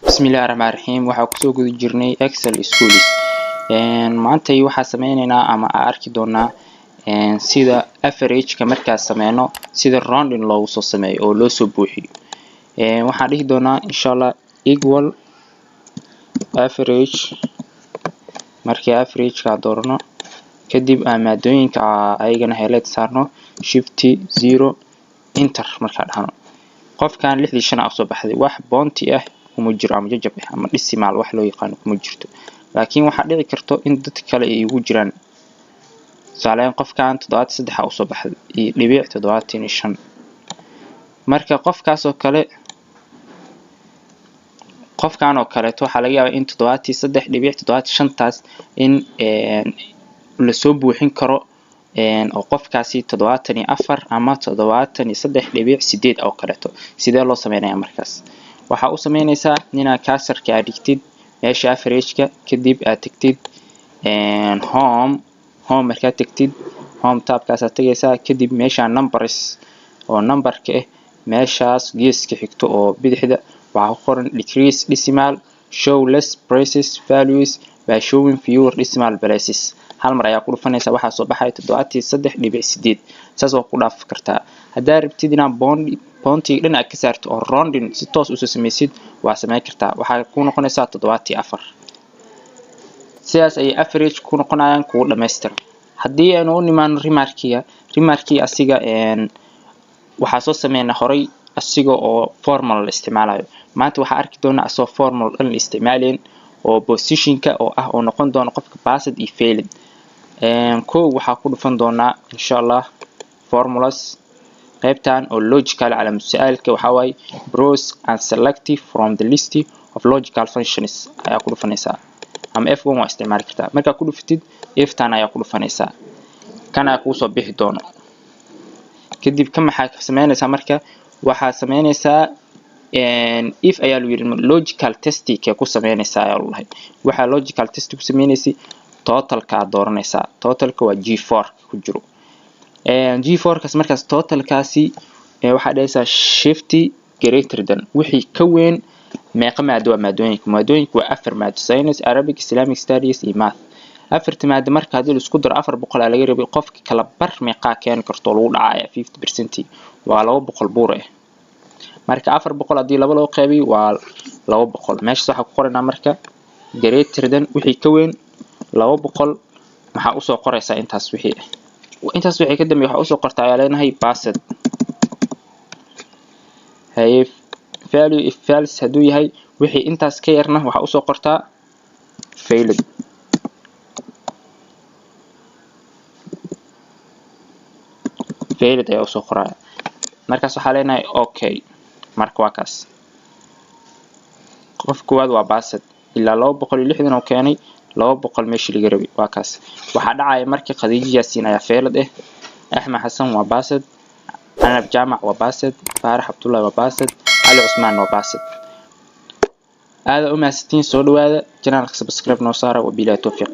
Bismillaahi Raxmaani Raxiim. Waxaa kusoo guda jirnay Excel Schools. Maanta waxaa sameynaynaa ama arki doonaa sida average-ka markaa sameyno sida rounding loogu soo sameeyo oo loo soo buuxiyo. Waxaan dhihi doonaa insha Allah equal average. Markii average-ka doorno kadib maadooyinka ayagana highlight saarno shift 0 enter markaa dhahno. Qofkan 65 soo baxday wax bounty ah kuma jiro ama jajab ah ama decimal wax loo yaqaan kuma jirto. Laakiin waxa dhici karto in dad kale ay ugu jiraan. Saaleen qofkan 73 soo baxday iyo dhibic 75. Marka qofkaas oo kale waxa laga yaabaa in 73.75 taas in la soo buuxin karo oo qofkaasi 74 ama 73.8 oo kaleeto sidee loo sameeyaa markaas waxa uu sameynaysaa inaad cursor-ka aad dhigtid meesha average-ka kadib aad tagtid home markaad tagtid home tab-kaas aad tagaysaa kadib meesha numbers oo number-ka ah meeshaas geeska xigto oo bidixda waxa ku qoran decrease decimal show less places values by showing fewer decimal places hal mar ayaa ku dhufanaysaa waxa soo baxay 73.8 saas oo ku dhaaf kartaa hadaa rabtid inaad bounty dhinac ka saarto oo rounding si toos u samaysid waa sameyn kartaa waxa ku noqonaysaa 74 sidaas ay average ku noqonayaan kuwa dhameystiran hadii aanu u nimaano remarkiga asiga waxa soo sameeyna horay asiga oo formal la isticmaalayo maanta waxa arki doonaa asoo formal in la isticmaaleen oo position-ka oo ah oo noqon doona qofka passed iyo failed waxa ku dhufan doonaa insha Allah formulas qaybtan oo logical calaamad su'aalka waxa way browse and select from the list of logical functions ayaa ku dhufanaysaa ama F1 waa isticmaali kartaa marka ku dhuftid F tan ayaa ku dhufanaysaa kana ku soo bixi doono kadib ka maxaa sameynaysaa marka waxa sameynaysaa if ayaa lagu yiri logical test-ka ku sameynaysaa ayaa lahayd waxa logical test ku sameynaysaa total-ka dooranaysaa total-ka waa G4 ku jiro G4 kaas markaas total-kaasi waxa dhaysaa shift greater than wixii ka weyn meeqa maadooyinka waa 4 maado science Arabic Islamic studies iyo math afarta maado marka hadii la isku daro 400 laga rabay qofka kala bar meeqa keen karto lagu dhacaya 50% waa 200 buur ah marka 400 hadii laba loo qaybiyo waa 200 meesha waxa ku qoranaa marka greater than wixii ka weyn 200 waxa u soo qoraysaa intaas wixii ka dambeeyo waxa u soo qortaa ayaa leenahay passed value if false haduu yahay wixii intaas ka yarna waxa u soo qortaa failed ayaa u soo qoraya markaas waxa leenahay okay marka waa kaas qof koowaad waa passed ilaa 260 oo keenay 200 meeshii laga rabay waa kaas waxa dhacay markii Khadiija Yaasiin ayaa failed Axmed Xasan waa passed Anab Jaamac waa passed Faarax Abdullahi waa passed Ali Usmaan waa passed aad u mahadsantiin soo dhawaada channel-ka subscribe noo saara wa billahi tawfiiq